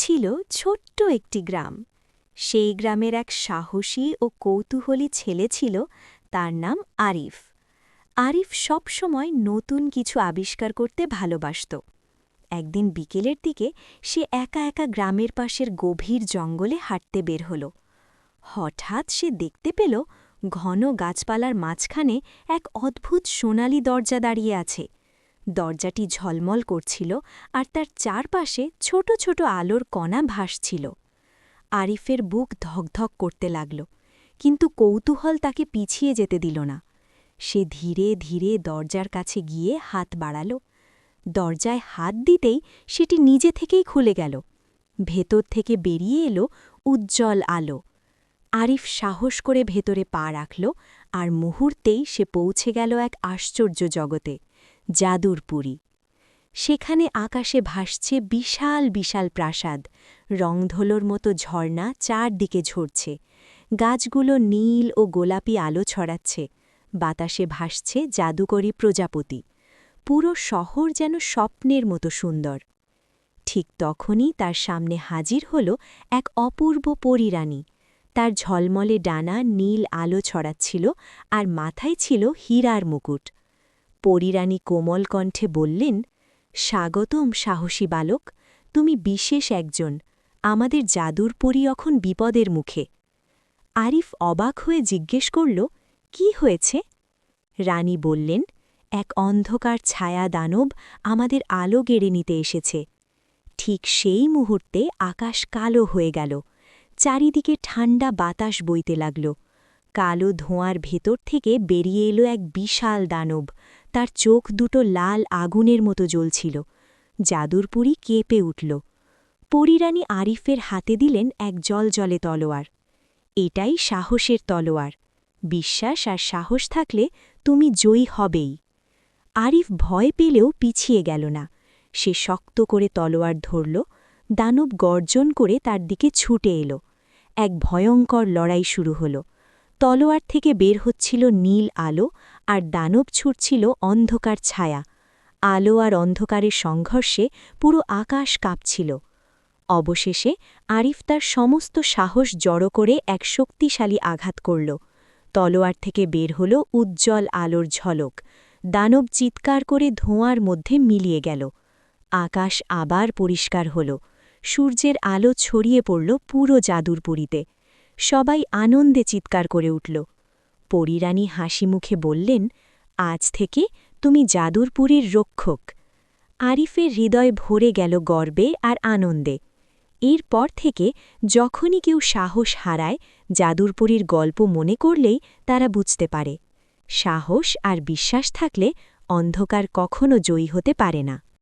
ছিল ছোট্ট একটি গ্রাম। সেই গ্রামের এক সাহসী ও কৌতূহলী ছেলে ছিল, তার নাম আরিফ। আরিফ সবসময় নতুন কিছু আবিষ্কার করতে ভালোবাসত। একদিন বিকেলের দিকে সে একা একা গ্রামের পাশের গভীর জঙ্গলে হাঁটতে বের হল। হঠাৎ সে দেখতে পেল ঘন গাছপালার মাঝখানে এক অদ্ভুত সোনালি দরজা দাঁড়িয়ে আছে। দরজাটি ঝলমল করছিল আর তার চারপাশে ছোট ছোট আলোর কণা ভাসছিল। আরিফের বুক ধকধক করতে লাগল, কিন্তু কৌতূহল তাকে পিছিয়ে যেতে দিল না। সে ধীরে ধীরে দরজার কাছে গিয়ে হাত বাড়াল। দরজায় হাত দিতেই সেটি নিজে থেকেই খুলে গেল। ভেতর থেকে বেরিয়ে এলো উজ্জ্বল আলো। আরিফ সাহস করে ভেতরে পা রাখল, আর মুহূর্তেই সে পৌঁছে গেল এক আশ্চর্য জগতে, জাদুর পুরী। সেখানে আকাশে ভাসছে বিশাল বিশাল প্রাসাদ, রংধলোর মতো ঝর্ণা চারদিকে ঝরছে। গাছগুলো নীল ও গোলাপি আলো ছড়াচ্ছে, বাতাসে ভাসছে জাদুকরী প্রজাপতি। পুরো শহর যেন স্বপ্নের মতো সুন্দর। ঠিক তখনই তার সামনে হাজির হল এক অপূর্ব পরীরানী। তার ঝলমলে ডানা নীল আলো ছড়াচ্ছিল, আর মাথায় ছিল হীরার মুকুট। পরীরানী কোমল কণ্ঠে বললেন, স্বাগতম সাহসী বালক, তুমি বিশেষ একজন। আমাদের জাদুর পরী এখন বিপদের মুখে। আরিফ অবাক হয়ে জিজ্ঞেস করল, কি হয়েছে? রানী বললেন, এক অন্ধকার ছায়া দানব আমাদের আলো কেড়ে নিতে এসেছে। ঠিক সেই মুহূর্তে আকাশ কালো হয়ে গেল। চারিদিকে ঠান্ডা বাতাস বইতে লাগল। কালো ধোঁয়ার ভেতর থেকে বেরিয়ে এলো এক বিশাল দানব। তার চোখ দুটো লাল আগুনের মতো জ্বলছিল। জাদুর পুরী কেঁপে উঠল। পরীরানী আরিফের হাতে দিলেন এক জলজলে তলোয়ার। এটাই সাহসের তলোয়ার। বিশ্বাস আর সাহস থাকলে তুমি জয়ী হবেই। আরিফ ভয় পেলেও পিছিয়ে গেল না। সে শক্ত করে তলোয়ার ধরল। দানব গর্জন করে তার দিকে ছুটে এলো। এক ভয়ঙ্কর লড়াই শুরু হল। তলোয়ার থেকে বের হচ্ছিল নীল আলো, আর দানব ছুটছিল অন্ধকার ছায়া। আলো আর অন্ধকারের সংঘর্ষে পুরো আকাশ কাঁপছিল। অবশেষে আরিফ তার সমস্ত সাহস জড়ো করে এক শক্তিশালী আঘাত করল। তলোয়ার থেকে বের হল উজ্জ্বল আলোর ঝলক। দানব চিৎকার করে ধোঁয়ার মধ্যে মিলিয়ে গেল। আকাশ আবার পরিষ্কার হল। সূর্যের আলো ছড়িয়ে পড়ল পুরো জাদুর পুরীতে। সবাই আনন্দে চিৎকার করে উঠল। পরীরানী হাসি মুখে বললেন, আজ থেকে তুমি জাদুর পুরীর রক্ষক। আরিফের হৃদয় ভরে গেল গর্বে আর আনন্দে। এরপর থেকে যখনই কেউ সাহস হারায়, জাদুর পুরীর গল্প মনে করলেই তারা বুঝতে পারে, সাহস আর বিশ্বাস থাকলে অন্ধকার কখনো জয়ী হতে পারে না।